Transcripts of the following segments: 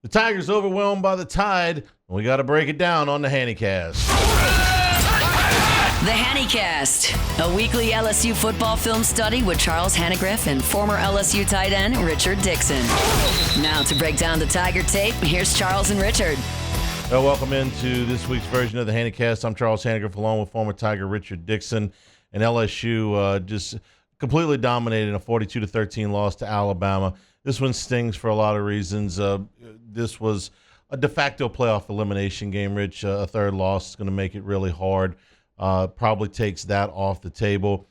The Tigers overwhelmed by the Tide, and we got to break it down on the Hannycast. The Hannycast, a weekly LSU football film study with Charles Hannigriff and former LSU tight end Richard Dickson. Now to break down the Tiger tape, here's Charles and Richard. Well, welcome into this week's version of the Hannycast. I'm Charles Hannigriff, along with former Tiger Richard Dickson. And LSU just completely dominated a 42-13 loss to Alabama. This one stings for a lot of reasons. This was a de facto playoff elimination game, Rich. A third loss is going to make it really hard. Probably takes that off the table.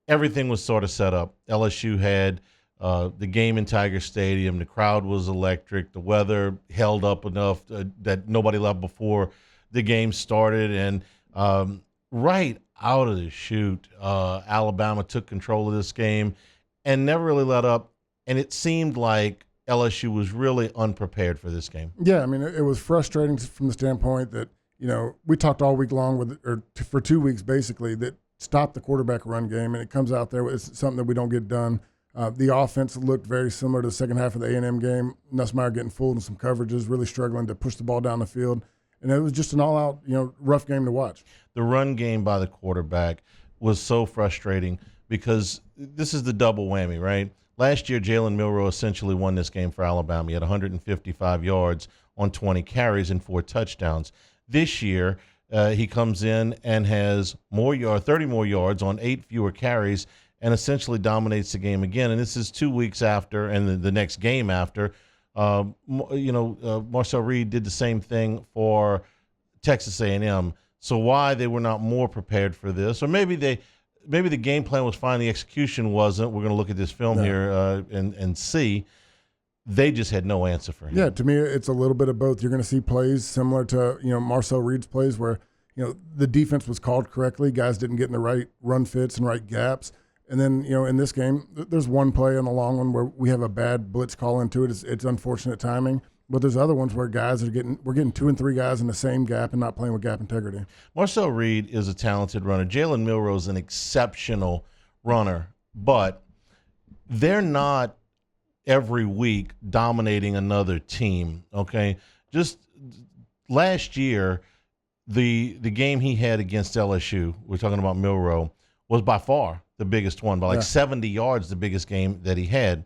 Everything was sort of set up. LSU had the game in Tiger Stadium. The crowd was electric. The weather held up enough that nobody left before the game started. And right out of the chute, Alabama took control of this game and never really let up. And it seemed like LSU was really unprepared for this game. Yeah, I mean, it was frustrating from the standpoint that, you know, we talked all week long for 2 weeks basically that stopped the quarterback run game, and it comes out there. It's something that we don't get done. The offense looked very similar to the second half of the A&M game. Nussmeier getting fooled in some coverages, really struggling to push the ball down the field. And it was just an all-out, rough game to watch. The run game by the quarterback was so frustrating because this is the double whammy, right? Last year, Jalen Milroe essentially won this game for Alabama. He had 155 yards on 20 carries and 4 touchdowns. This year, he comes in and has 30 more yards on 8 fewer carries and essentially dominates the game again. And this is 2 weeks after, and the next game after, Marcel Reed did the same thing for Texas A&M. So why they were not more prepared for this, or maybe the game plan was fine, the execution wasn't. We're going to look at this film here and see. They just had no answer for him. Yeah, to me, it's a little bit of both. You're going to see plays similar to, Marcel Reed's plays where, the defense was called correctly. Guys didn't get in the right run fits and right gaps. And then, in this game, there's one play on the long one where we have a bad blitz call into it. It's unfortunate timing. But there's other ones where we're getting 2 and 3 guys in the same gap and not playing with gap integrity. Marcel Reed is a talented runner. Jalen Milroe is an exceptional runner, but they're not every week dominating another team, okay? Just last year, the game he had against LSU, we're talking about Milroe, was by far the biggest one, by 70 yards, the biggest game that he had.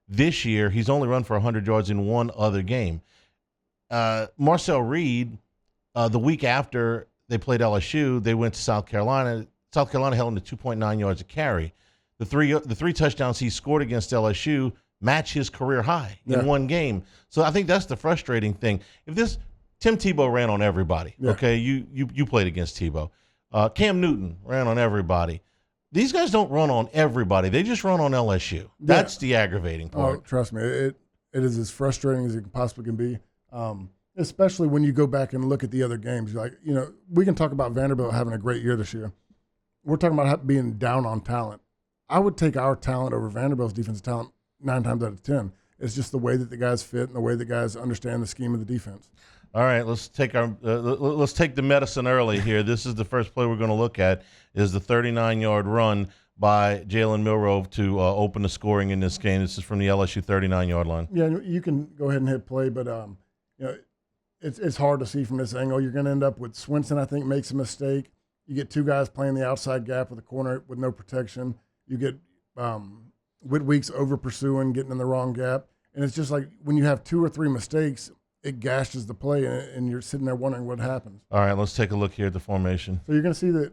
This year, he's only run for 100 yards in one other game. Marcel Reed, the week after they played LSU, they went to South Carolina. South Carolina held him to 2.9 yards a carry. The three touchdowns he scored against LSU match his career high in one game. So I think that's the frustrating thing. Tim Tebow ran on everybody. Yeah. Okay, you played against Tebow. Cam Newton ran on everybody. These guys don't run on everybody. They just run on LSU. That's the aggravating part. Oh, trust me, it is as frustrating as it possibly can be, especially when you go back and look at the other games. We can talk about Vanderbilt having a great year this year. We're talking about being down on talent. I would take our talent over Vanderbilt's defensive talent 9 times out of 10. It's just the way that the guys fit and the way that guys understand the scheme of the defense. All right, let's take the medicine early here. This is the first play we're going to look at, is the 39-yard run by Jalen Milroe to open the scoring in this game. This is from the LSU 39-yard line. Yeah, you can go ahead and hit play, but it's hard to see from this angle. You're going to end up with Swinson, I think, makes a mistake. You get 2 guys playing the outside gap with a corner with no protection. You get Whitweeks over-pursuing, getting in the wrong gap. And it's just like when you have 2 or 3 mistakes, it gashes the play, and you're sitting there wondering what happens. All right, let's take a look here at the formation. So you're going to see that,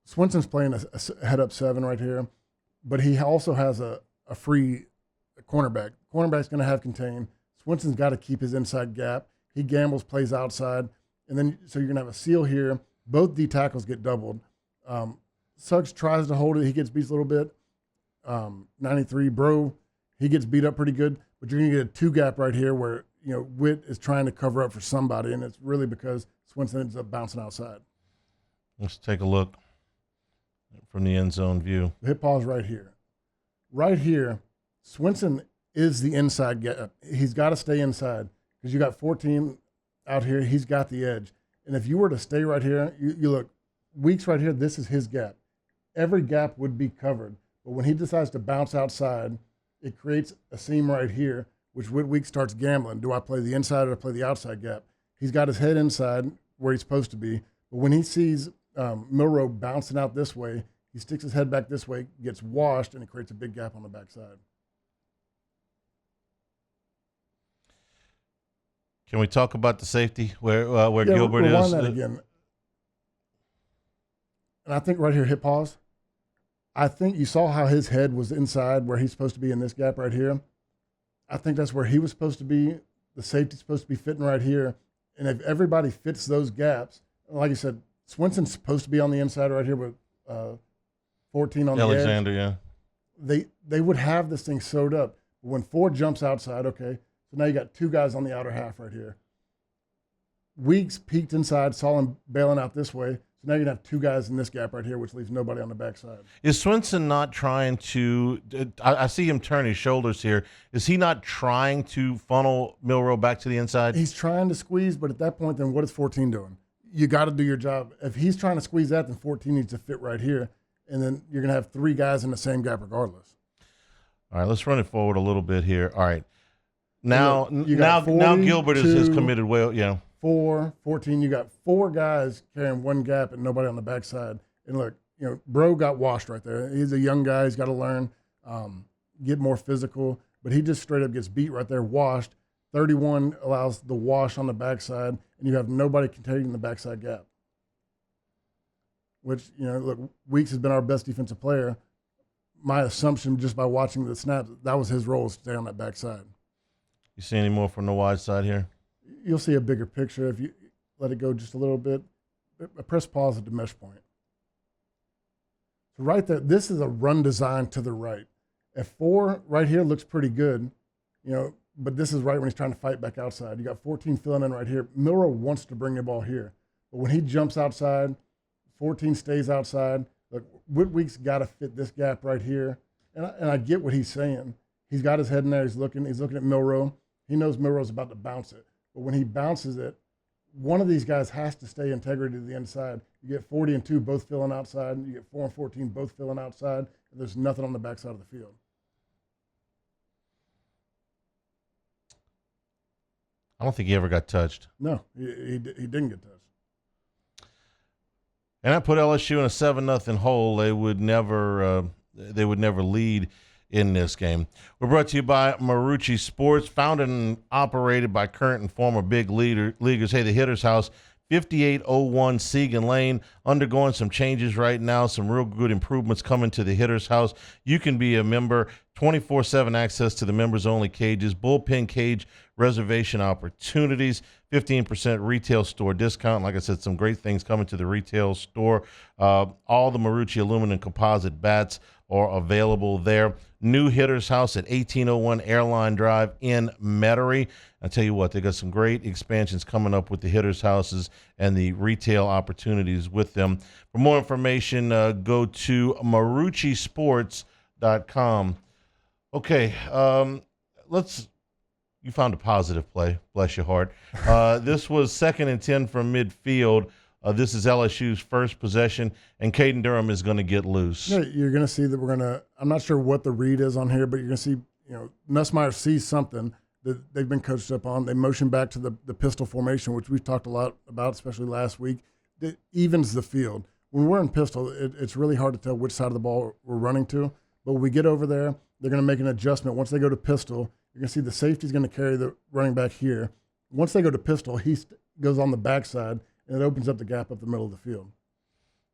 Swinson's playing a head-up 7 right here, but he also has a free cornerback. Cornerback's going to have contain. Swinson's got to keep his inside gap. He gambles, plays outside, and then so you're going to have a seal here. Both D tackles get doubled. Suggs tries to hold it. He gets beat a little bit. 93, Bro, he gets beat up pretty good, but you're going to get a 2 gap right here where Witt is trying to cover up for somebody, and it's really because Swinson ends up bouncing outside. Let's take a look from the end zone view. Hit pause right here. Right here, Swinson is the inside gap. He's got to stay inside because you got 14 out here. He's got the edge. And if you were to stay right here, you look, Weeks right here, this is his gap. Every gap would be covered. But when he decides to bounce outside, it creates a seam right here which Whitweek starts gambling. Do I play the inside or do I play the outside gap? He's got his head inside where he's supposed to be. But when he sees Milroe bouncing out this way, he sticks his head back this way, gets washed, and it creates a big gap on the backside. Can we talk about the safety where Gilbert rewind is? That again. And I think right here, hit pause. I think you saw how his head was inside where he's supposed to be in this gap right here. I think that's where he was supposed to be. The safety's supposed to be fitting right here. And if everybody fits those gaps, like you said, Swinson's supposed to be on the inside right here with 14 on Alexander, the edge. yeah. They would have this thing sewed up. When 4 jumps outside, okay, so now you got 2 guys on the outer half right here. Weeks peeked inside, saw him bailing out this way. So now you're going to have 2 guys in this gap right here, which leaves nobody on the backside. Is Swinson not trying to I see him turn his shoulders here. Is he not trying to funnel Milroe back to the inside? He's trying to squeeze, but at that point, then what is 14 doing? You got to do your job. If he's trying to squeeze that, then 14 needs to fit right here. And then you're going to have 3 guys in the same gap regardless. All right, let's run it forward a little bit here. All right. Now, now 40, now Gilbert has 2, committed well, 4, 14. You got 4 guys carrying 1 gap and nobody on the backside. And look, Bro got washed right there. He's a young guy. He's got to learn, get more physical. But he just straight up gets beat right there, washed. 31 allows the wash on the backside, and you have nobody containing the backside gap. Which, look, Weeks has been our best defensive player. My assumption, just by watching the snaps, that was his role, is to stay on that backside. You see any more from the wide side here? You'll see a bigger picture if you let it go just a little bit. Press pause at the mesh point. So right there, this is a run design to the right. At 4 right here looks pretty good, but this is right when he's trying to fight back outside. You got 14 filling in right here. Milroe wants to bring the ball here. But when he jumps outside, 14 stays outside. Look, Whitweek's got to fit this gap right here. And I get what he's saying. He's got his head in there. He's looking at Milroe. He knows Milroe's about to bounce it. But when he bounces it, one of these guys has to stay integrity to the inside. You get 40 and 2 both filling outside. You get 4 and 14 both filling outside. And there's nothing on the backside of the field. I don't think he ever got touched. No, he didn't get touched. And I put LSU in a 7-0 hole. They would never lead in this game. We're brought to you by Marucci Sports, founded and operated by current and former big leaguers. Hey, the Hitter's House, 5801 Segan Lane, undergoing some changes right now, some real good improvements coming to the Hitter's House. You can be a member, 24/7 access to the members-only cages, bullpen cage reservation opportunities, 15% retail store discount. Like I said, some great things coming to the retail store. All the Marucci aluminum composite bats are available there. New Hitter's House at 1801 Airline Drive in Metairie. I tell you what, they got some great expansions coming up with the Hitter's Houses and the retail opportunities with them. For more information, go to maruccisports.com. Okay, you found a positive play, bless your heart. This was 2nd and 10 from midfield. This is LSU's first possession, and Caden Durham is going to get loose. Yeah, you're going to see that I'm not sure what the read is on here, but you're going to see, Nussmeier sees something that they've been coached up on. They motion back to the pistol formation, which we've talked a lot about, especially last week. That evens the field. When we're in pistol, it's really hard to tell which side of the ball we're running to. But when we get over there, they're going to make an adjustment. Once they go to pistol, you're going to see the safety's going to carry the running back here. Once they go to pistol, he goes on the backside, and it opens up the gap up the middle of the field.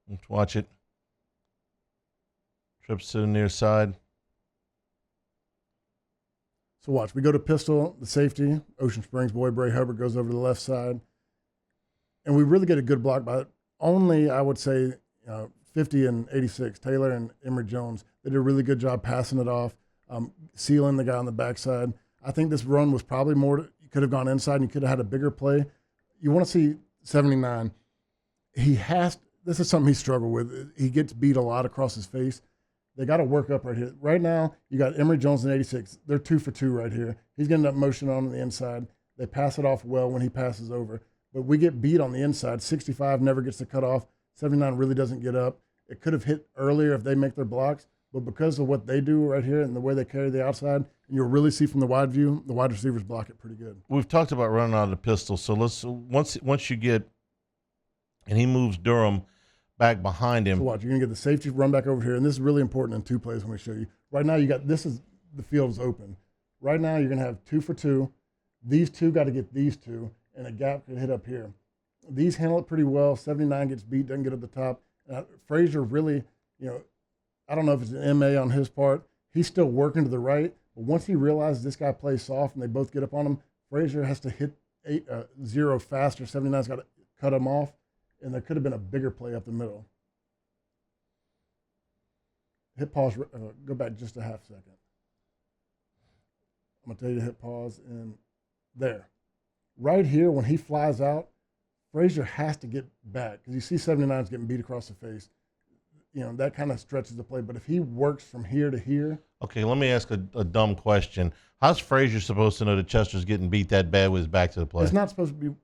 Let's watch it. Trips to the near side. So watch. We go to pistol, the safety, Ocean Springs boy, Bray Hubbard, goes over to the left side. And we really get a good block by only, I would say, 50 and 86, Taylor and Emory Jones. They did a really good job passing it off, sealing the guy on the backside. I think this run was probably more, you could have gone inside and you could have had a bigger play. You want to see 79. This is something he struggled with. He gets beat a lot across his face. They got to work up right here. Right now, you got Emory Jones and 86. They're 2 for 2 right here. He's getting that motion on the inside. They pass it off well when he passes over. But we get beat on the inside. 65 never gets the cut off. 79 really doesn't get up. It could have hit earlier if they make their blocks, But because of what they do right here and the way they carry the outside, and you'll really see from the wide view, the wide receivers block it pretty good. We've talked about running out of the pistol, so let's once you get, and he moves Durham back behind him. So watch, you're gonna get the safety run back over here, and this is really important in 2 plays when we show you. Right now, the field's open. Right now, you're gonna have 2 for 2. These 2 got to get these 2, and a gap could hit up here. These handle it pretty well. 79 gets beat, doesn't get at the top. Frazier really, I don't know if it's an MA on his part. He's still working to the right, but once he realizes this guy plays soft and they both get up on him, Frazier has to hit 0 faster. 79's got to cut him off, and there could have been a bigger play up the middle. Hit pause, go back just a half second. I'm going to tell you to hit pause, and there. Right here, when he flies out, Frazier has to get back because you see 79's getting beat across the face. That kind of stretches the play. But if he works from here to here. Okay, let me ask a dumb question. How's Frazier supposed to know that Chester's getting beat that bad with his back to the play? It's not supposed to be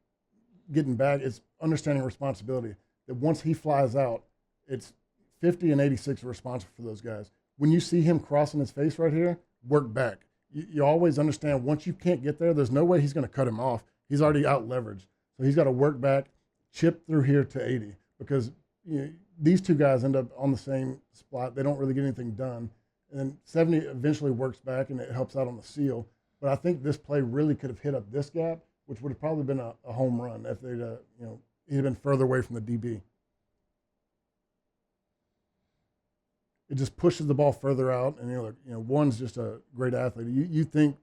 getting back. It's understanding responsibility. That once he flies out, it's 50 and 86 are responsible for those guys. When you see him crossing his face right here, work back. You always understand once you can't get there, there's no way he's going to cut him off. He's already out leveraged. So he's got to work back, chip through here to 80 because these 2 guys end up on the same spot. They don't really get anything done. And then 70 eventually works back, and it helps out on the seal. But I think this play really could have hit up this gap, which would have probably been a home run if they'd, he'd been further away from the DB. It just pushes the ball further out, and one's just a great athlete. You think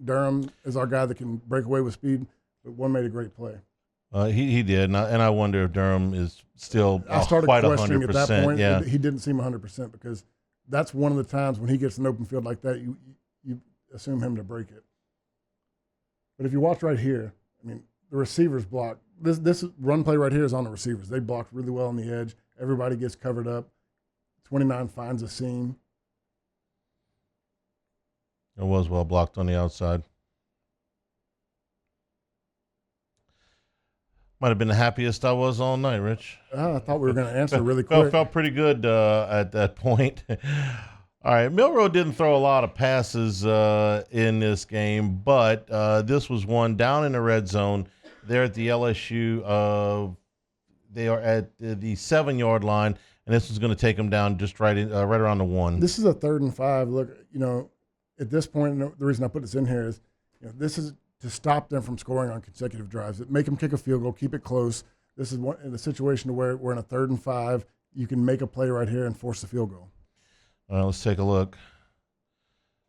Durham is our guy that can break away with speed, but one made a great play. He did, and I wonder if Durham is still I started quite questioning 100%. at that point. Yeah. He didn't seem 100% because that's one of the times when he gets an open field like that, you assume him to break it. But if you watch right here, the receivers block. This run play right here is on the receivers. They blocked really well on the edge. Everybody gets covered up. 29 finds a seam. It was well blocked on the outside. Might have been the happiest I was all night, Rich. I thought we were going to answer really quick. Felt pretty good at that point. All right, Milroe didn't throw a lot of passes in this game, but this was one down in the red zone. They're at the LSU. They are at the 7-yard line, and this was going to take them down just right around the 1. This is a 3rd and 5. Look, at this point, the reason I put this in here is, this is to stop them from scoring on consecutive drives. Make them kick a field goal, keep it close. This is the situation where we're in a 3rd and 5. You can make a play right here and force the field goal. All right, let's take a look.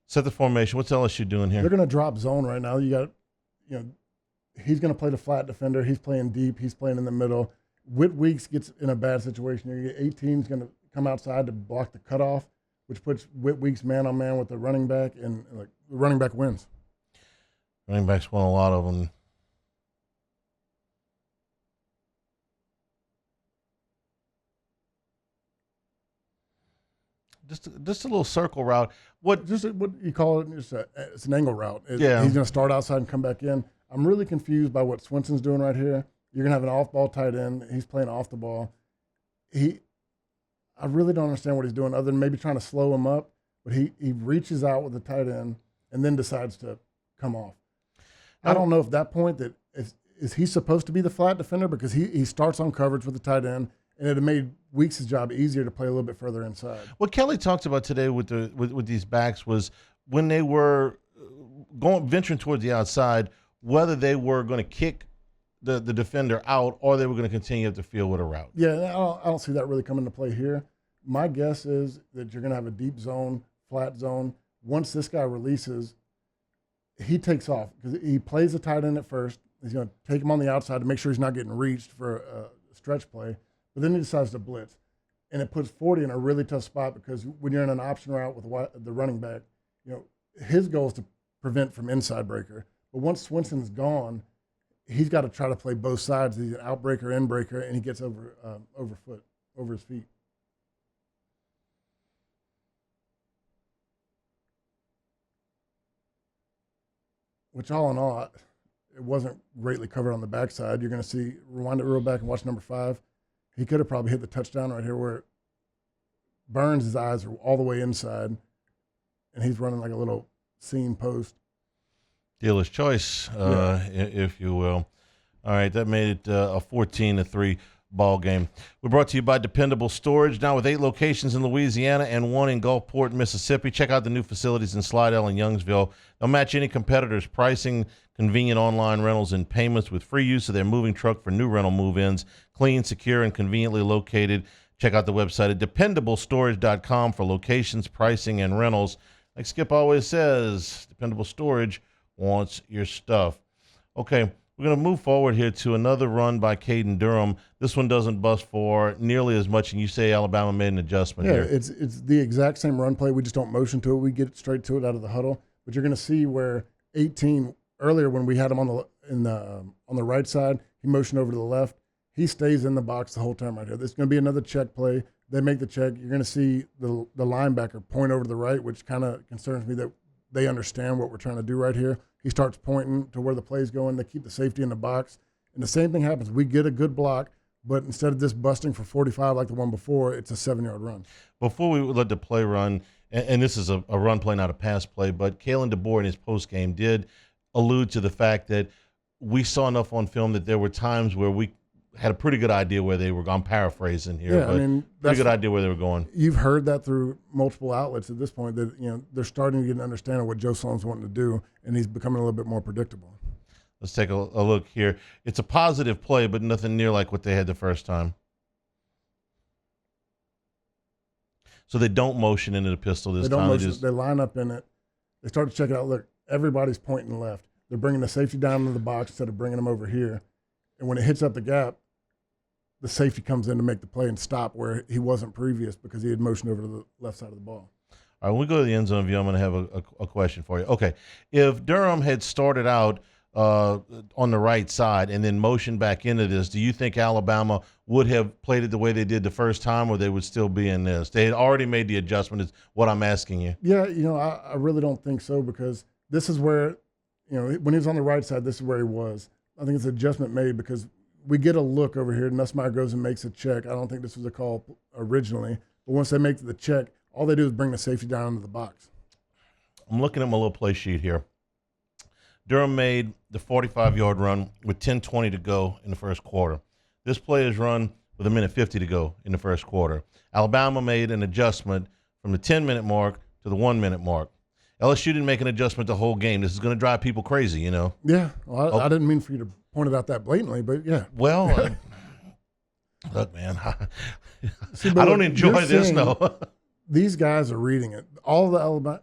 Set the formation. What's LSU doing here? They're going to drop zone right now. You got, he's going to play the flat defender. He's playing deep. He's playing in the middle. Whit Weeks gets in a bad situation here. You get 18 is going to come outside to block the cutoff, which puts Whit Weeks man-on-man with the running back, and the running back wins. Running backs won a lot of them. Just a little circle route. What you call it? It's an angle route. Yeah. He's going to start outside and come back in. I'm really confused by what Swenson's doing right here. You're going to have an off-ball tight end. He's playing off the ball. I really don't understand what he's doing other than maybe trying to slow him up, but he reaches out with the tight end and then decides to come off. I don't know if that point that is he supposed to be the flat defender because he starts on coverage with the tight end, and it made Weeks' job easier to play a little bit further inside. What Kelly talked about today with these backs was when they were venturing towards the outside, whether they were going to kick the defender out or they were going to continue up the field with a route. Yeah, I don't see that really coming into play here. My guess is that you're going to have a deep zone, flat zone. Once this guy releases, he takes off because he plays the tight end at first. He's going to take him on the outside to make sure he's not getting reached for a stretch play. But then he decides to blitz. And it puts 40 in a really tough spot because when you're in an option route with the running back, his goal is to prevent from inside breaker. But once Swenson's gone, he's got to try to play both sides. He's an outbreaker, in breaker, and he gets over his feet. Which all in all, it wasn't greatly covered on the backside. You're going to see, rewind it real back and watch number 5. He could have probably hit the touchdown right here where Burns' eyes are all the way inside, and he's running like a little seam post. Dealer's choice, if you will. All right, that made it a 14-3 ball game. We're brought to you by Dependable Storage, now with 8 locations in Louisiana and 1 in Gulfport, Mississippi. Check out the new facilities in Slidell and Youngsville. They'll match any competitor's pricing, convenient online rentals, and payments with free use of their moving truck for new rental move-ins. Clean, secure, and conveniently located. Check out the website at dependablestorage.com for locations, pricing, and rentals. Like Skip always says, Dependable Storage wants your stuff. Okay, we're going to move forward here to another run by Caden Durham. This one doesn't bust for nearly as much, and you say Alabama made an adjustment here. Yeah, it's the exact same run play. We just don't motion to it. We get straight to it out of the huddle. But you're going to see where 18 earlier when we had him on the right side, he motioned over to the left. He stays in the box the whole time right here. There's going to be another check play. They make the check. You're going to see the linebacker point over to the right, which kind of concerns me that they understand what we're trying to do right here. He starts pointing to where the play's going. They keep the safety in the box. And the same thing happens. We get a good block, but instead of this busting for 45 like the one before, it's a 7-yard run. Before we let the play run, and this is a run play, not a pass play, but Kalen DeBoer in his postgame did allude to the fact that we saw enough on film that there were times where we had a pretty good idea where they were going. I'm paraphrasing here, yeah, but pretty good idea where they were going. You've heard that through multiple outlets at this point that they're starting to get an understanding of what Joe Sloan's wanting to do, and he's becoming a little bit more predictable. Let's take a look here. It's a positive play, but nothing near like what they had the first time. So they don't motion into the pistol this time. They line up in it. They start to check it out. Look, everybody's pointing left. They're bringing the safety down into the box instead of bringing them over here. And when it hits up the gap, the safety comes in to make the play and stop where he wasn't previous because he had motioned over to the left side of the ball. All right, when we go to the end zone view, I'm going to have a question for you. Okay, if Durham had started out on the right side and then motioned back into this, do you think Alabama would have played it the way they did the first time, or they would still be in this? They had already made the adjustment is what I'm asking you. Yeah, I really don't think so, because this is where, when he was on the right side, this is where he was. I think it's an adjustment made because we get a look over here. Nussmeier goes and makes a check. I don't think this was a call originally, but once they make the check, all they do is bring the safety down into the box. I'm looking at my little play sheet here. Durham made the 45-yard run with 10:20 to go in the first quarter. This play is run with 1:50 to go in the first quarter. Alabama made an adjustment from the 10-minute mark to the 1-minute mark. LSU didn't make an adjustment the whole game. This is going to drive people crazy, Yeah, well, I didn't mean for you to point it out that blatantly, but yeah. Well, look, man, I don't enjoy this, no. These guys are reading it. All the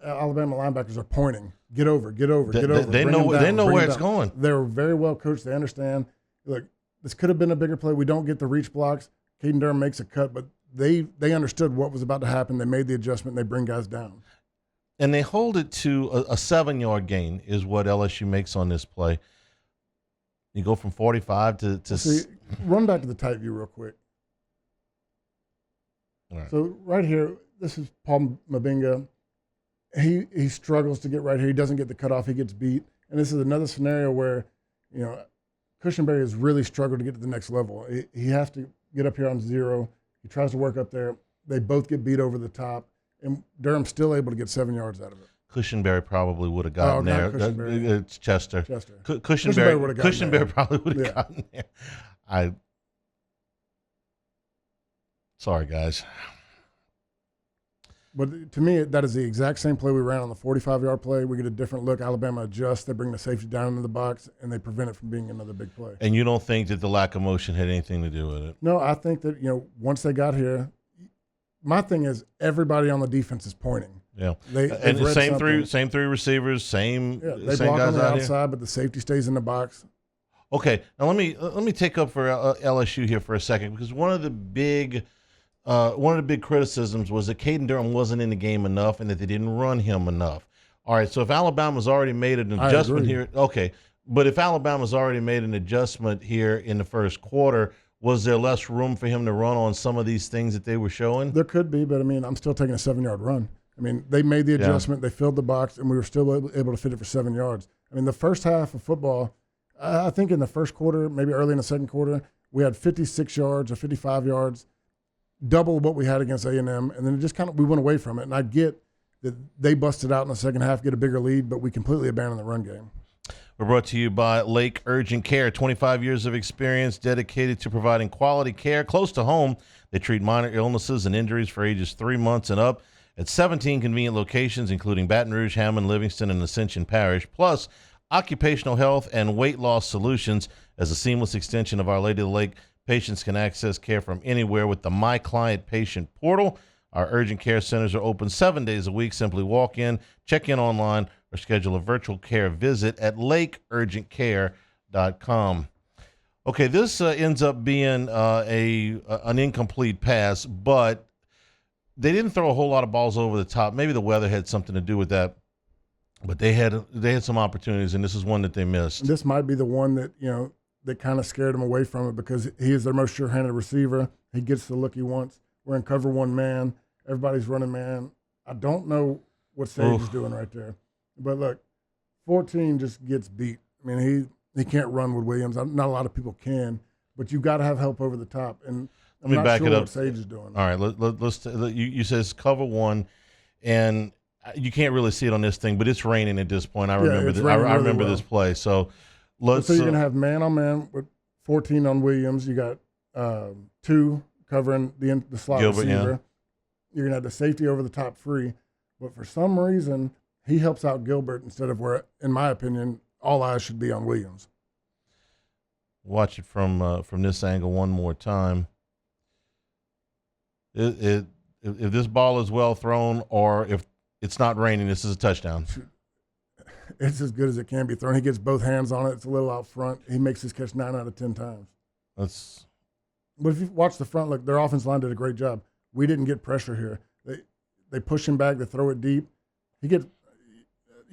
Alabama linebackers are pointing. Get over, get over, get over. They know where it's going. They're very well coached. They understand. Look, this could have been a bigger play. We don't get the reach blocks. Caden Durham makes a cut, but they understood what was about to happen. They made the adjustment. They bring guys down. And they hold it to a 7-yard gain is what LSU makes on this play. You go from 45 to see, run back to the tight view real quick. All right. So right here, this is Paul Mabinga. He struggles to get right here. He doesn't get the cutoff. He gets beat. And this is another scenario where, Cushenberry has really struggled to get to the next level. He has to get up here on 0. He tries to work up there. They both get beat over the top. And Durham's still able to get 7 yards out of it. Cushenberry probably would have gotten there. It's Chester. Cushenberry would have gotten Cushenberry there. probably would have gotten there. Sorry, guys. But to me, that is the exact same play we ran on the 45-yard play. We get a different look. Alabama adjusts. They bring the safety down into the box, and they prevent it from being another big play. And you don't think that the lack of motion had anything to do with it? No, I think that, once they got here, my thing is everybody on the defense is pointing. Yeah, and the same three receivers, they block guys on the outside, here. But the safety stays in the box. Okay, now let me take up for LSU here for a second, because one of the big criticisms was that Caden Durham wasn't in the game enough and that they didn't run him enough. All right, so if Alabama's already made an adjustment here, okay, but if Alabama's already made an adjustment here in the first quarter, was there less room for him to run on some of these things that they were showing? There could be, but I'm still taking a 7-yard run. They made the adjustment, they filled the box, and we were still able to fit it for 7 yards. The first half of football, I think in the first quarter, maybe early in the second quarter, we had 56 yards or 55 yards. double what we had against A&M, and then it just we went away from it. And I get that they busted out in the second half, get a bigger lead, but we completely abandoned the run game. We're brought to you by Lake Urgent Care, 25 years of experience dedicated to providing quality care close to home. They treat minor illnesses and injuries for ages 3 months and up at 17 convenient locations, including Baton Rouge, Hammond, Livingston, and Ascension Parish, plus occupational health and weight loss solutions. As a seamless extension of Our Lady of the Lake, patients can access care from anywhere with the My Client Patient portal. Our urgent care centers are open 7 days a week. Simply walk in, check in online, or schedule a virtual care visit at lakeurgentcare.com. Okay, this ends up being an incomplete pass, but they didn't throw a whole lot of balls over the top. Maybe the weather had something to do with that, but they had some opportunities, and this is one that they missed. This might be the one that that kind of scared him away from it, because he is their most sure-handed receiver. He gets the look he wants. We're in cover one man. Everybody's running man. I don't know what Sage is doing right there. But look, 14 just gets beat. I mean, he can't run with Williams. Not a lot of people can, but you've got to have help over the top. And I'm not sure what Sage is doing. All right, let's you said it's cover one, and you can't really see it on this thing, but it's raining at this point. I remember this. I remember this play. So you're going to have man on man with 14 on Williams. You got 2 covering the slot Gilbert, receiver. yeah. You're going to have the safety over the top free. But for some reason, he helps out Gilbert instead of where, in my opinion, all eyes should be on Williams. Watch it from this angle one more time. If this ball is well thrown, or if it's not raining, this is a touchdown. It's as good as it can be thrown. He gets both hands on it. It's a little out front. He makes his catch 9 out of 10 times. But if you watch the front, look, their offense line did a great job. We didn't get pressure here. They push him back. They throw it deep. You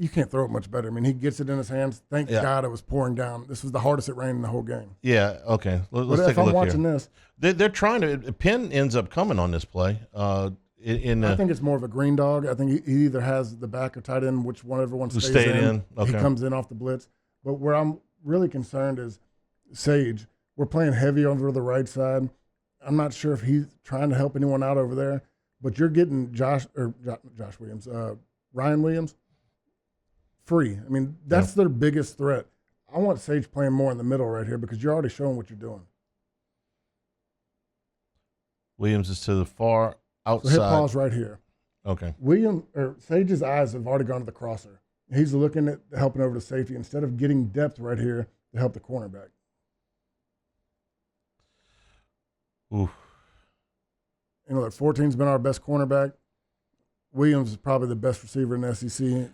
can't throw it much better. I mean, he gets it in his hands. Thank God it was pouring down. This was the hardest it rained in the whole game. Yeah, okay. Let's take a look here. If I'm watching this. They're trying to – Penn ends up coming on this play. I think it's more of a green dog. I think he either has the back or tight end, whichever one stays in. Okay. He comes in off the blitz. But where I'm really concerned is Sage. We're playing heavy over the right side. I'm not sure if he's trying to help anyone out over there, but you're getting Ryan Williams free. I mean, that's their biggest threat. I want Sage playing more in the middle right here, because you're already showing what you're doing. Williams is to the far outside. So hit pause right here. Okay. Sage's eyes have already gone to the crosser. He's looking at helping over to safety instead of getting depth right here to help the cornerback. Oof. And look, 14's been our best cornerback. Williams is probably the best receiver in the SEC.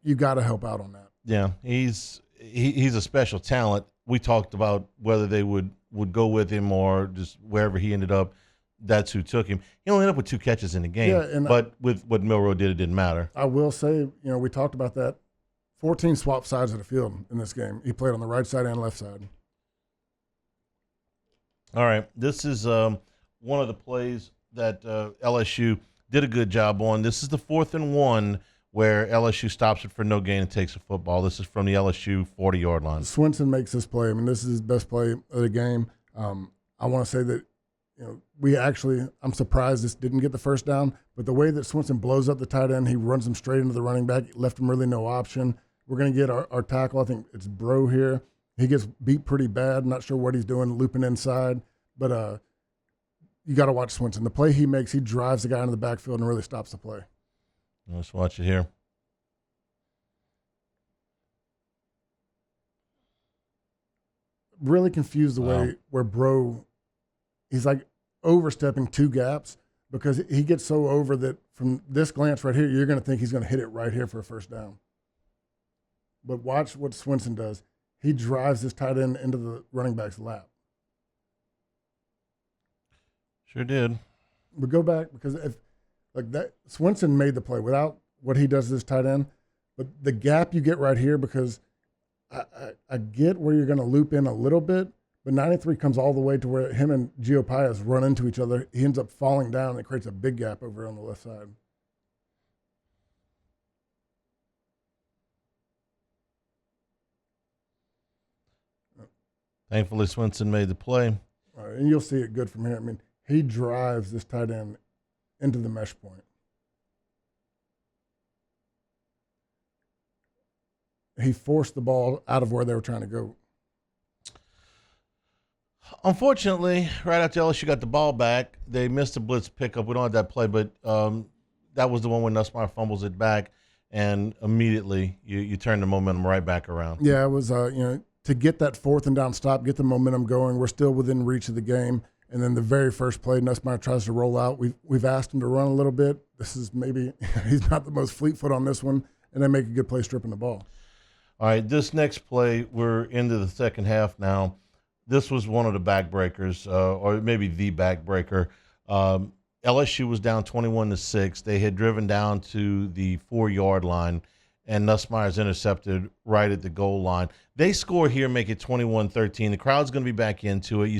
You got to help out on that. Yeah, he's a special talent. We talked about whether they would go with him or just wherever he ended up. That's who took him. He only ended up with 2 catches in the game, but with what Milroe did, it didn't matter. I will say, we talked about that. 14 swapped sides of the field in this game. He played on the right side and left side. All right, this is one of the plays that LSU did a good job on. This is the 4th and 1 where LSU stops it for no gain and takes a football. This is from the LSU 40-yard line. Swinson makes this play. I mean, this is his best play of the game. I want to say that, I'm surprised this didn't get the first down, but the way that Swinson blows up the tight end, he runs him straight into the running back, left him really no option. We're going to get our tackle. I think it's Bro here. He gets beat pretty bad. Not sure what he's doing, looping inside. But you got to watch Swinson. The play he makes, he drives the guy into the backfield and really stops the play. Let's watch it here. Really confused the way where Bro, he's like overstepping 2 gaps, because he gets so over that from this glance right here, you're going to think he's going to hit it right here for a first down. But watch what Swinson does. He drives this tight end into the running back's lap. Sure did. But go back, because Swinson made the play without what he does to this tight end. But the gap you get right here, because I get where you're going to loop in a little bit, but 93 comes all the way to where him and Gio Pius run into each other. He ends up falling down, and it creates a big gap over on the left side. Thankfully, Swinson made the play. And you'll see it good from here. I mean, he drives this tight end into the mesh point. He forced the ball out of where they were trying to go. Unfortunately, right after LSU got the ball back, they missed a blitz pickup. We don't have that play, but that was the one when Nussmeier fumbles it back, and immediately you turn the momentum right back around. Yeah, it was to get that 4th and down stop, get the momentum going. We're still within reach of the game, and then the very first play, Nussmeier tries to roll out. We've asked him to run a little bit. This is maybe he's not the most fleet foot on this one, and they make a good play stripping the ball. All right, this next play, we're into the second half now. This was one of the backbreakers, or maybe the backbreaker. LSU was down 21-6. They had driven down to the 4-yard line, and Nussmeier's intercepted right at the goal line. They score here, make it 21-13. The crowd's going to be back into it.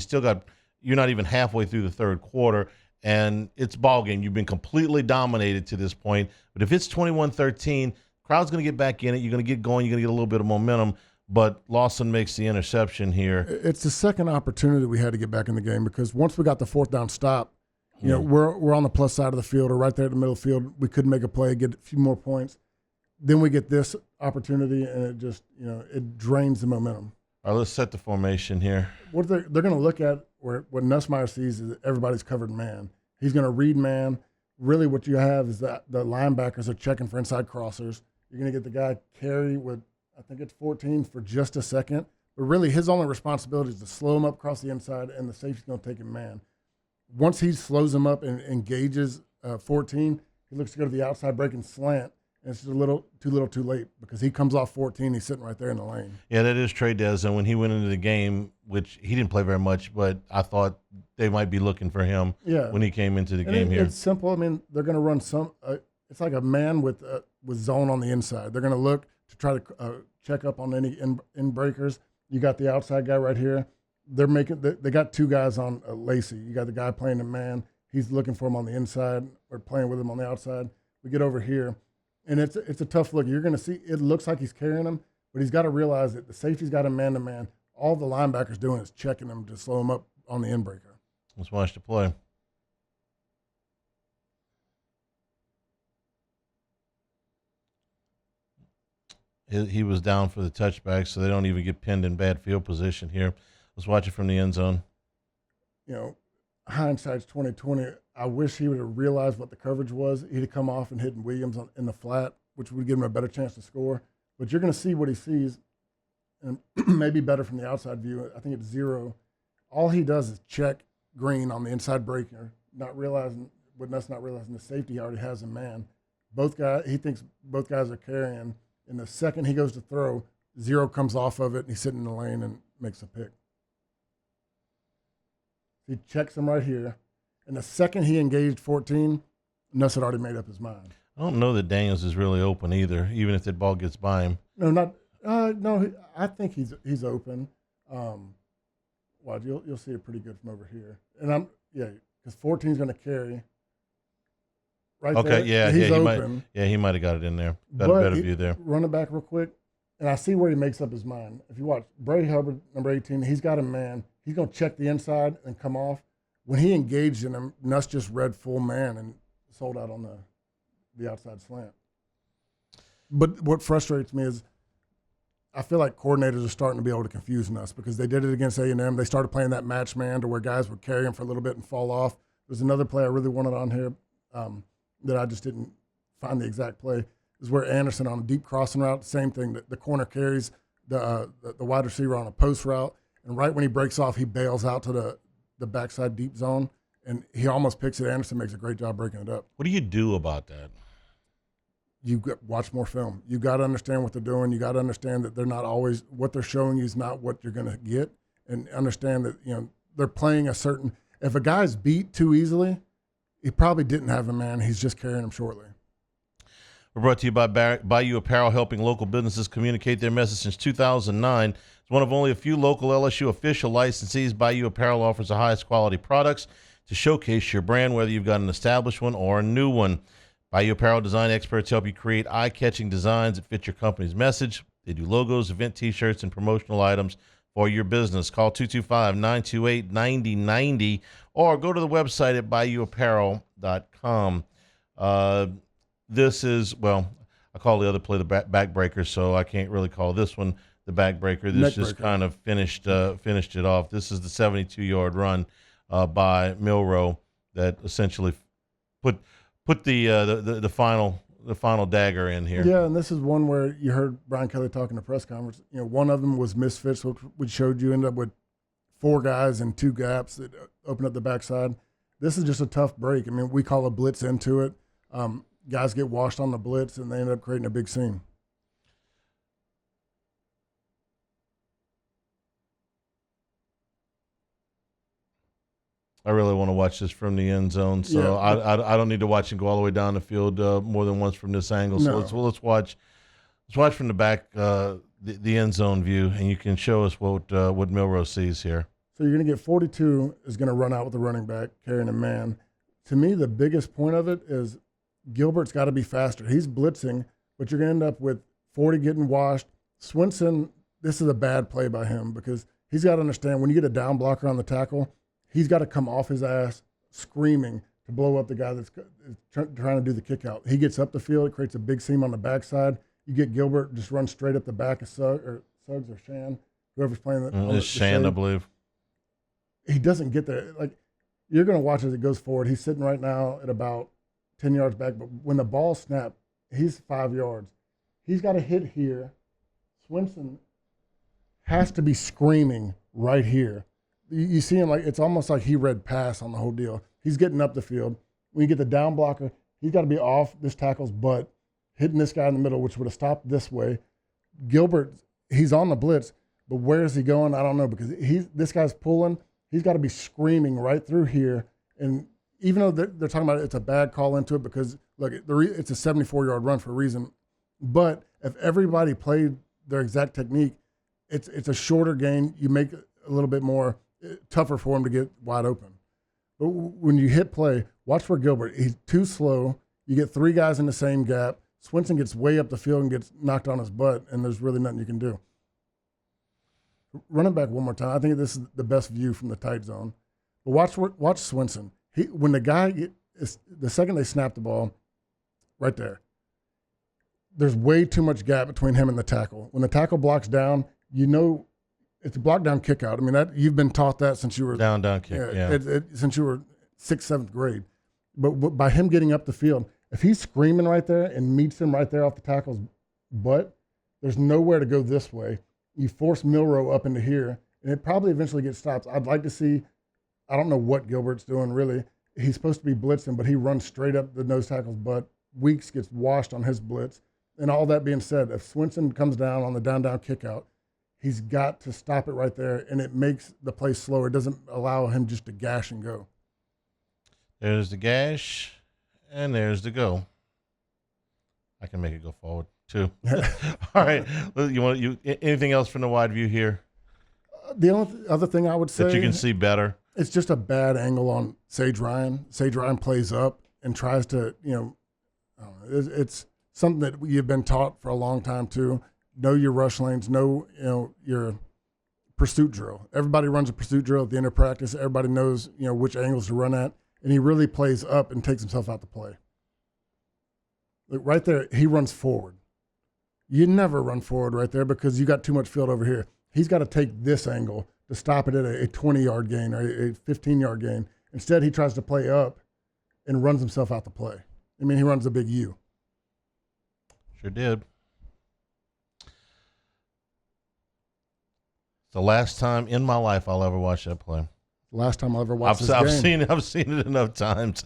You're not even halfway through the third quarter, and it's ball game. You've been completely dominated to this point. But if it's 21-13, crowd's going to get back in it. You're going to get going. You're going to get a little bit of momentum. But Lawson makes the interception here. It's the second opportunity we had to get back in the game, because once we got the 4th down stop, we're on the plus side of the field or right there at the middle of the field. We couldn't make a play, get a few more points. Then we get this opportunity, and it just it drains the momentum. All right, let's set the formation here. What they're going to look at, what Nussmeier sees is that everybody's covered man. He's going to read man. Really, what you have is that the linebackers are checking for inside crossers. You're going to get the guy carry with, I think it's 14 for just a second. But really, his only responsibility is to slow him up across the inside, and the safety's going to take him man. Once he slows him up and engages 14, he looks to go to the outside breaking slant, and it's just too late because he comes off 14. He's sitting right there in the lane. Yeah, that is Trey Des. And when he went into the game, which he didn't play very much, but I thought they might be looking for him when he came into the game here. It's simple. I mean, they're going to run it's like a man with zone on the inside. They're going to look to try to check up on any in breakers. You got the outside guy right here. They got 2 guys on Lacey. You got the guy playing the man. He's looking for him on the inside or playing with him on the outside. We get over here, and it's a tough look. You're going to see it looks like he's carrying him, but he's got to realize that the safety's got him man-to-man. All the linebackers doing is checking him to slow him up on the in breaker. Let's watch the play. He was down for the touchback, so they don't even get pinned in bad field position here. Let's watch it from the end zone. Hindsight's 20/20. I wish he would have realized what the coverage was. He'd have come off and hit Williams in the flat, which would give him a better chance to score. But you're going to see what he sees, and maybe better from the outside view. I think it's 0. All he does is check Green on the inside breaker, not realizing the safety already has a man. He thinks both guys are carrying. And the second he goes to throw, 0 comes off of it, and he's sitting in the lane and makes a pick. He checks him right here. And the second he engaged 14, Nuss had already made up his mind. I don't know that Daniels is really open either, even if that ball gets by him. No, I think he's open. Well, you'll see it pretty good from over here. And because 14's going to carry. Right okay, there. He's open. He might have got it in there. Better view there. Run it back real quick, and I see where he makes up his mind. If you watch Bray Hubbard, number 18, he's got a man. He's going to check the inside and come off. When he engaged in him, Nuss just read full man and sold out on the outside slant. But what frustrates me is I feel like coordinators are starting to be able to confuse Nuss because they did it against A&M. They started playing that match man to where guys would carry him for a little bit and fall off. There's another play I really wanted on here. That I just didn't find the exact play, is where Anderson on a deep crossing route, same thing, the corner carries the wide receiver on a post route, and right when he breaks off, he bails out to the backside deep zone, and he almost picks it. Anderson makes a great job breaking it up. What do you do about that? You watch more film. You got to understand what they're doing. You got to understand that they're not always, what they're showing you is not what you're going to get, and understand that they're playing a certain, if a guy's beat too easily, he probably didn't have a man. He's just carrying him shortly. We're brought to you by Bayou Apparel, helping local businesses communicate their message since 2009. It's one of only a few local LSU official licensees. Bayou Apparel offers the highest quality products to showcase your brand, whether you've got an established one or a new one. Bayou Apparel design experts help you create eye-catching designs that fit your company's message. They do logos, event T-shirts, and promotional items for your business. Call 225-928-9090 or go to the website at BayouApparel.com. This is, well, I call the other play the backbreaker, so I can't really call this one the backbreaker. This just kind of finished it off. This is the 72-yard run by Milroe that essentially put the final dagger in here. Yeah, and this is one where you heard Brian Kelly talking in the press conference. One of them was misfits, which showed you end up with 4 guys and 2 gaps that open up the backside. This is just a tough break. I mean, we call a blitz into it. Guys get washed on the blitz, and they end up creating a big seam. I really want to watch this from the end zone, so yeah. I don't need to watch him go all the way down the field more than once from this angle. So let's watch from the back, the end zone view, and you can show us what Milroe sees here. So you're going to get 42 is going to run out with the running back carrying a man. To me, the biggest point of it is Gilbert's got to be faster. He's blitzing, but you're going to end up with 40 getting washed. Swinson, this is a bad play by him because he's got to understand when you get a down blocker on the tackle, he's got to come off his ass screaming to blow up the guy that's trying to do the kick out. He gets up the field, it creates a big seam on the backside. You get Gilbert just run straight up the back of Suggs or Shan, whoever's playing that. It's Shan, I believe. He doesn't get there. Like, you're going to watch as it goes forward. He's sitting right now at about 10 yards back, but when the ball snapped, he's 5 yards. He's got to hit here. Swinson has to be screaming right here. You see him, like, it's almost like he read pass on the whole deal. He's getting up the field. When you get the down blocker, he's got to be off this tackle's butt, hitting this guy in the middle, which would have stopped this way. Gilbert, he's on the blitz, but where is he going? I don't know, because this guy's pulling. He's got to be screaming right through here. And even though they're talking about it's a bad call into it because, look, it's a 74-yard run for a reason. But if everybody played their exact technique, it's a shorter gain. You make it a little bit more tougher for him to get wide open. But when you hit play, watch for Gilbert. He's too slow. You get 3 guys in the same gap. Swinson gets way up the field and gets knocked on his butt, and there's really nothing you can do. Running back one more time. I think this is the best view from the tight zone. But watch Swinson. When the second they snap the ball, right there, there's way too much gap between him and the tackle. When the tackle blocks down, you know it's a block down kick out. I mean, you've been taught that since you were down kick. Yeah. Since you were 6th, 7th grade. But by him getting up the field, if he's screaming right there and meets him right there off the tackle's butt, there's nowhere to go this way. You force Milroe up into here, and it probably eventually gets stopped. I'd like to see. I don't know what Gilbert's doing, really. He's supposed to be blitzing, but he runs straight up the nose tackle's butt. Weeks gets washed on his blitz. And all that being said, if Swinson comes down on the down kick out, he's got to stop it right there, and it makes the play slower. It doesn't allow him just to gash and go. There's the gash, and there's the go. I can make it go forward, too. All right. Anything else from the wide view here? The only other thing I would say that you can see better. It's just a bad angle on Sage Ryan. Sage Ryan plays up and tries to, I don't know, it's something that you've been taught for a long time too. Know your rush lanes, know your pursuit drill. Everybody runs a pursuit drill at the end of practice. Everybody knows, which angles to run at, and he really plays up and takes himself out to play. Like right there, he runs forward. You never run forward right there because you got too much field over here. He's got to take this angle to stop it at a 20-yard gain or a 15-yard gain. Instead, he tries to play up and runs himself out the play. I mean, he runs a big U. Sure did. It's the last time in my life I'll ever watch that play. Last time I'll ever watch this game. I've seen it enough times.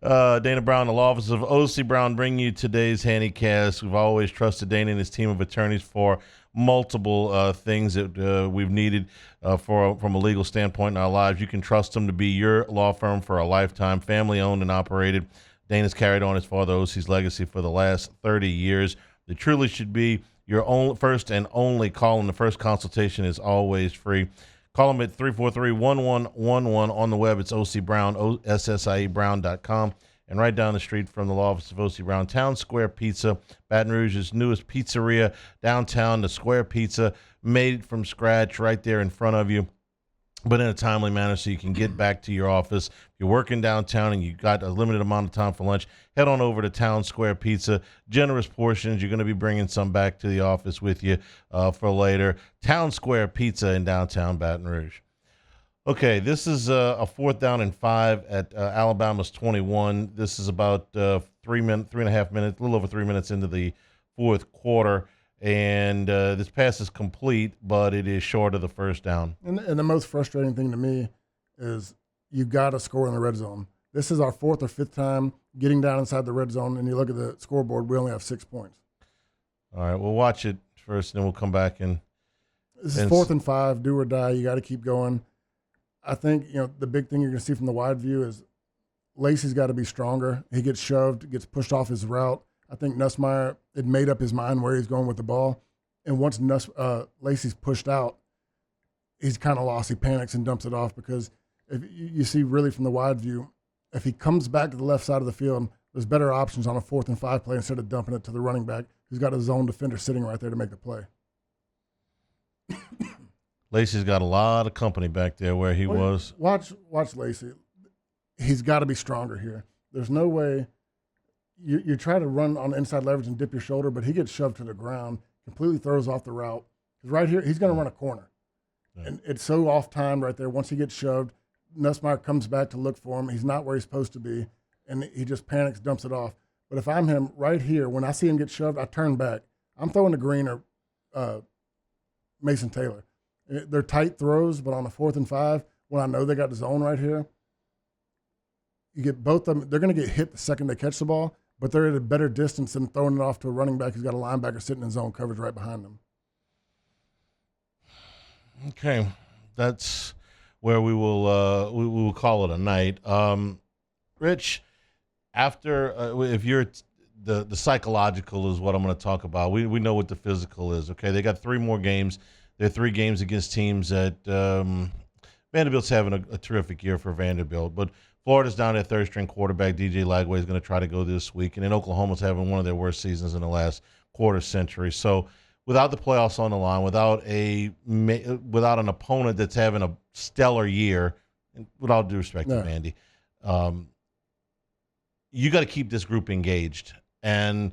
Dana Brown, the law office of O.C. Brown, bring you today's Hannycast. We've always trusted Dana and his team of attorneys for multiple things that we've needed from a legal standpoint in our lives. You can trust them to be your law firm for a lifetime, family-owned and operated. Dana's carried on his father O.C.'s legacy for the last 30 years. They truly should be your own first and only call, and the first consultation is always free. Call them at 343-1111 on the web. It's O.C. Brown, OSSIEBrown.com. And right down the street from the law office of O.C. Brown, Town Square Pizza, Baton Rouge's newest pizzeria downtown, the Square Pizza. made from scratch right there in front of you, but in a timely manner so you can get back to your office. If you're working downtown and you got a limited amount of time for lunch, head on over to Town Square Pizza. Generous portions. You're going to be bringing some back to the office with you for later. Town Square Pizza in downtown Baton Rouge. Okay, this is a 4th down and 5 at Alabama's 21. This is about 3.5 minutes, a little over 3 minutes into the fourth quarter. And this pass is complete, but it is short of the first down. And the most frustrating thing to me is you got to score in the red zone. This is our 4th or 5th time getting down inside the red zone, and you look at the scoreboard, we only have 6 points. All right, we'll watch it first, and then we'll come back and. This is 4th and 5, do or die. You got to keep going. I think the big thing you're going to see from the wide view is Lacey's got to be stronger. He gets shoved, gets pushed off his route. I think Nussmeier had made up his mind where he's going with the ball. And once Lacey's pushed out, he's kind of lost. He panics and dumps it off because if you see really from the wide view, if he comes back to the left side of the field, there's better options on a 4th and 5 play instead of dumping it to the running back who's got a zone defender sitting right there to make the play. Lacey's got a lot of company back there where he was. Watch Lacey. He's got to be stronger here. There's no way you try to run on inside leverage and dip your shoulder, but he gets shoved to the ground, completely throws off the route. Because right here, he's going to run a corner. Yeah. And it's so off-timed right there. Once he gets shoved, Nussmeier comes back to look for him. He's not where he's supposed to be, and he just panics, dumps it off. But if I'm him right here, when I see him get shoved, I turn back. I'm throwing to Green or Mason Taylor. They're tight throws, but on the 4th and 5, when I know they got the zone right here, you get both of them. They're going to get hit the second they catch the ball, but they're at a better distance than throwing it off to a running back who's got a linebacker sitting in zone coverage right behind them. Okay, that's where we will call it a night. Rich, after if you're the psychological is what I'm going to talk about. We know what the physical is. Okay, they got 3 more games. They're 3 games against teams that Vanderbilt's having a terrific year for Vanderbilt, but Florida's down their 3rd-string quarterback. DJ Lagway is going to try to go this week, and then Oklahoma's having one of their worst seasons in the last quarter century. So without the playoffs on the line, without an opponent that's having a stellar year, and with all due respect to Vandy, you got to keep this group engaged. And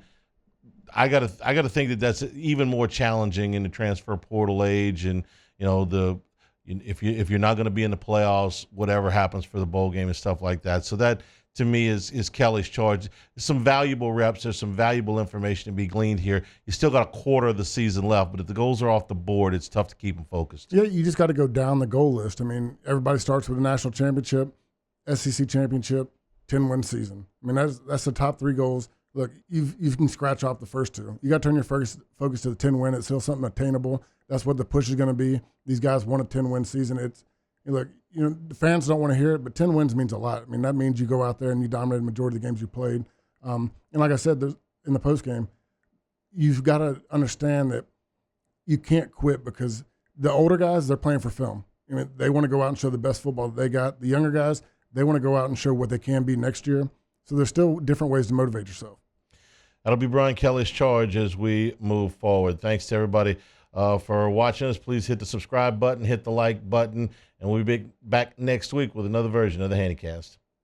I got to think that that's even more challenging in the transfer portal age, and if you're not going to be in the playoffs, whatever happens for the bowl game and stuff like that. So that to me is Kelly's charge. There's some valuable reps. There's some valuable information to be gleaned here. You still got a quarter of the season left, but if the goals are off the board, it's tough to keep them focused. Yeah, you just got to go down the goal list. I mean, everybody starts with a national championship, SEC championship, 10-win season. I mean, that's the top 3 goals. Look, you can scratch off the first 2. You got to turn your focus to the 10-win. It's still something attainable. That's what the push is going to be. These guys want a 10-win season. The fans don't want to hear it, but 10 wins means a lot. I mean, that means you go out there and you dominate the majority of the games you played. And like I said, in the postgame, you've got to understand that you can't quit because the older guys, they're playing for film. I mean, they want to go out and show the best football that they got. The younger guys, they want to go out and show what they can be next year. So there's still different ways to motivate yourself. That'll be Brian Kelly's charge as we move forward. Thanks to everybody for watching us. Please hit the subscribe button, hit the like button, and we'll be back next week with another version of the Hannycast.